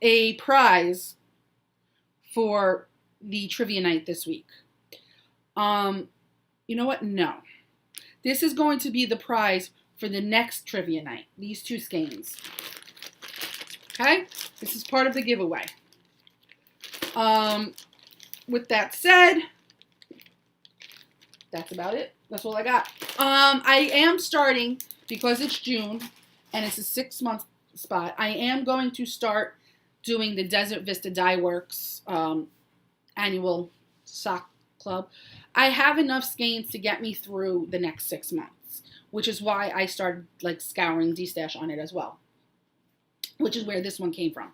a prize for the trivia night this week. You know what? No. This is going to be the prize for the next trivia night. These 2 skeins. Okay? This is part of the giveaway. With that said, that's about it. That's all I got. I am starting, because it's June and it's a 6-month spot, I am going to start doing the Desert Vista Dye Works annual sock club. I have enough skeins to get me through the next 6 months, which is why I started like scouring D-Stash on it as well, which is where this one came from.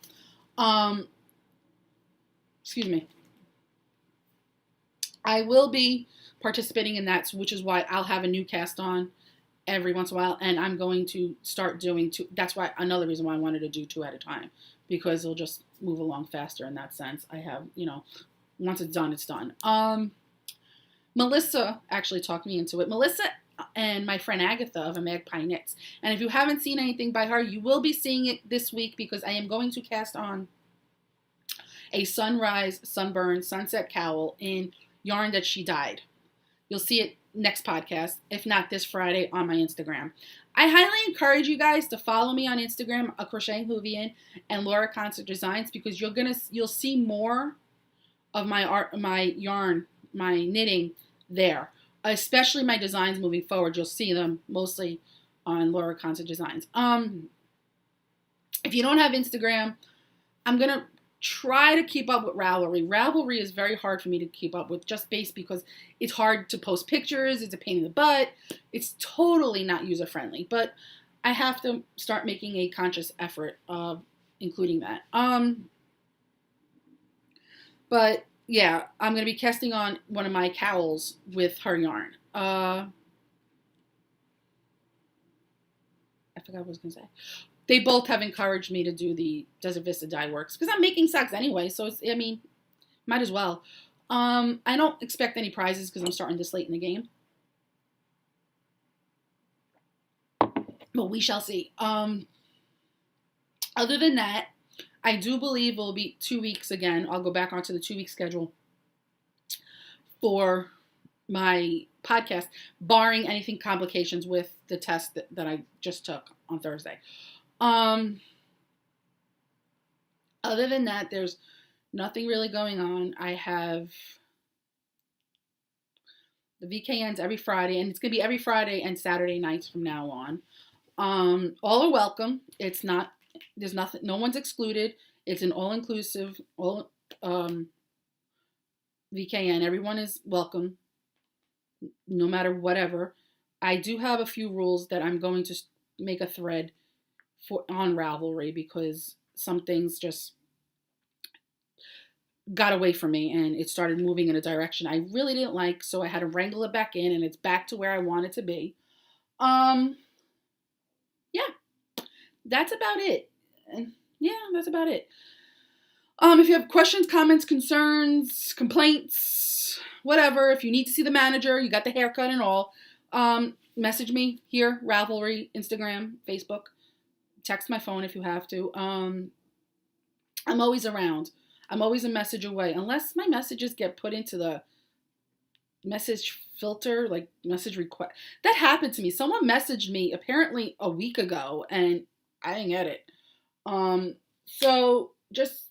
Excuse me. I will be participating in that, which is why I'll have a new cast on every once in a while, and I'm going to start doing two. That's why another reason why I wanted to do two at a time, because it'll just move along faster in that sense. I have, once it's done, it's done. Melissa actually talked me into it. Melissa and my friend Agatha of A Magpie Knits. And if you haven't seen anything by her, you will be seeing it this week, because I am going to cast on a sunrise, sunburn, sunset cowl in yarn that she dyed. You'll see it next podcast, if not this Friday, on my Instagram. I highly encourage you guys to follow me on Instagram, Crocheting Whovian and Laura Concert Designs, because you'll see more of my art, my yarn, my knitting there. Especially my designs moving forward. You'll see them mostly on Laura Concert Designs. If you don't have Instagram, I'm going to try to keep up with Ravelry. Ravelry is very hard for me to keep up with, just based because it's hard to post pictures. It's a pain in the butt. It's totally not user-friendly. But I have to start making a conscious effort of including that. But yeah, I'm going to be casting on one of my cowls with her yarn. I forgot what I was going to say. They both have encouraged me to do the Desert Vista Dye Works, because I'm making socks anyway, so might as well. I don't expect any prizes because I'm starting this late in the game. But we shall see. Other than that, I do believe it'll be 2 weeks again. I'll go back onto the 2-week schedule for my podcast, barring anything complications with the test that I just took on Thursday. Other than that, there's nothing really going on. I have the VKNs every Friday, and it's going to be every Friday and Saturday nights from now on. All are welcome. There's nothing, no one's excluded. It's an all-inclusive, VKN. Everyone is welcome, no matter whatever. I do have a few rules that I'm going to make a thread on Ravelry, because some things just got away from me and it started moving in a direction I really didn't like, so I had to wrangle it back in, and it's back to where I want it to be. Yeah, that's about it. That's about it. If you have questions, comments, concerns, complaints, whatever, if you need to see the manager, you got the haircut and all, message me here, Ravelry, Instagram, Facebook. Text my phone if you have to. I'm always around. I'm always a message away, unless my messages get put into the message filter, like message request. That happened to me. Someone messaged me apparently a week ago, and I didn't get it. So just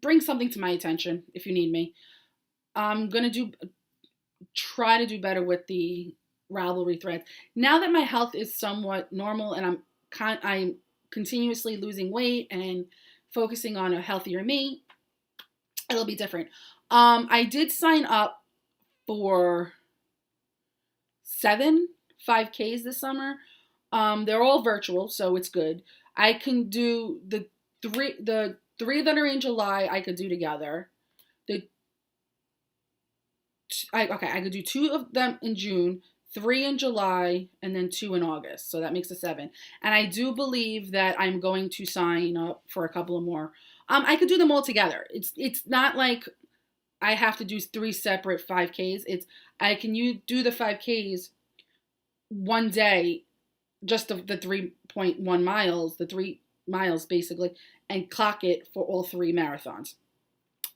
bring something to my attention if you need me. I'm gonna try to do better with the Ravelry threads. Now that my health is somewhat normal and I'm continuously losing weight and focusing on a healthier me, it'll be different. I did sign up for 7 5Ks this summer. They're all virtual, so it's good. I can do the three that are in July. I could do together. I could do 2 of them in June, 3 in July, and then 2 in August. So that makes it 7. And I do believe that I'm going to sign up for a couple of more. I could do them all together. It's not like I have to do 3 separate 5Ks. I can do the 5Ks one day, just the 3.1 miles, the 3 miles basically, and clock it for all 3 marathons.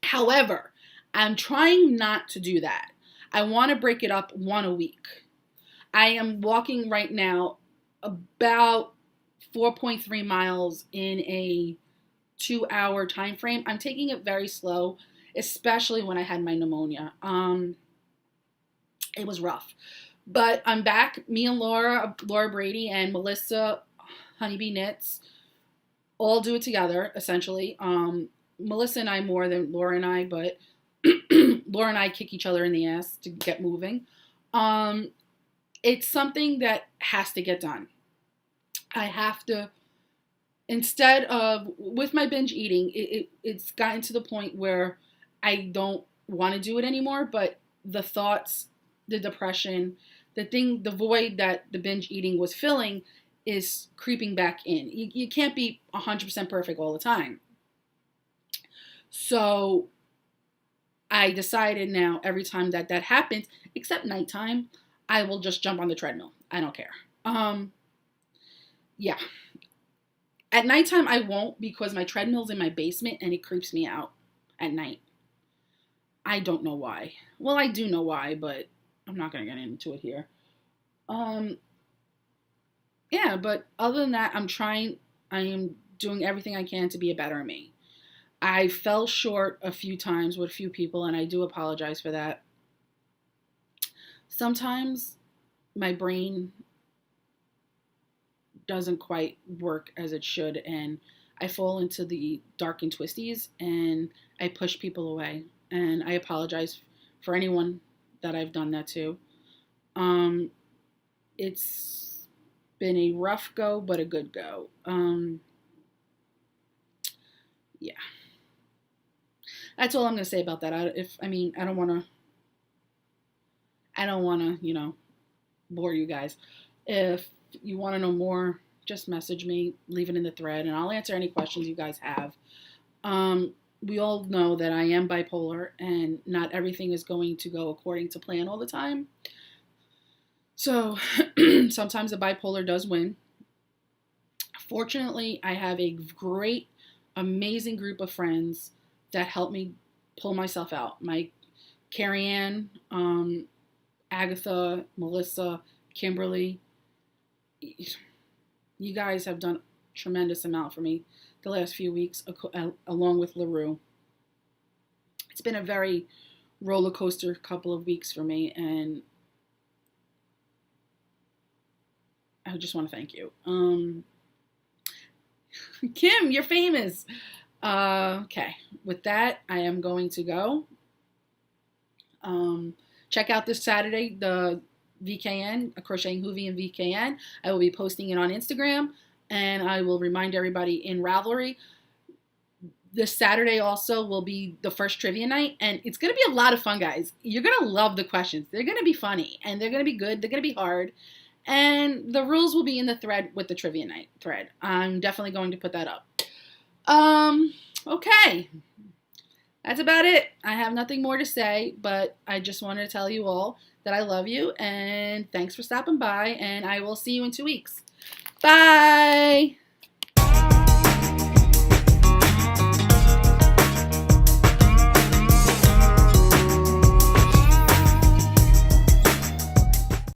However, I'm trying not to do that. I want to break it up 1 a week. I am walking right now about 4.3 miles in a 2-hour time frame. I'm taking it very slow, especially when I had my pneumonia. It was rough. But I'm back. Me and Laura Brady and Melissa Honeybee Knits all do it together, essentially. Melissa and I more than Laura and I, but Laura and I kick each other in the ass to get moving. It's something that has to get done. I have to, instead of, with my binge eating, it's gotten to the point where I don't want to do it anymore, but the thoughts, the depression, the void that the binge eating was filling is creeping back in. You can't be 100% perfect all the time. So I decided now every time that happens, except nighttime, I will just jump on the treadmill. I don't care. Yeah. At nighttime, I won't because my treadmill's in my basement and it creeps me out at night. I don't know why. Well, I do know why, but I'm not going to get into it here. Yeah, but other than that, I am doing everything I can to be a better me. I fell short a few times with a few people, and I do apologize for that. Sometimes my brain doesn't quite work as it should, and I fall into the dark and twisties, and I push people away. And I apologize for anyone that I've done that to. It's been a rough go, but a good go. Yeah. That's all I'm going to say about that. I don't want to, bore you guys. If you want to know more, just message me, leave it in the thread, and I'll answer any questions you guys have. We all know that I am bipolar, and not everything is going to go according to plan all the time. So sometimes the bipolar does win. Fortunately, I have a great, amazing group of friends that help me pull myself out. My Carrie Ann, Agatha, Melissa, Kimberly, you guys have done a tremendous amount for me the last few weeks, along with LaRue. It's been a very roller coaster couple of weeks for me, and I just want to thank you. Kim, you're famous. Okay, with that, I am going to go. Check out this Saturday, the VKN, a Crocheting Whovian VKN. I will be posting it on Instagram, and I will remind everybody in Ravelry. This Saturday also will be the first trivia night, and it's going to be a lot of fun, guys. You're going to love the questions. They're going to be funny, and they're going to be good. They're going to be hard, and the rules will be in the thread with the trivia night thread. I'm definitely going to put that up. Okay. That's about it. I have nothing more to say, but I just wanted to tell you all that I love you, and thanks for stopping by, and I will see you in 2 weeks. Bye!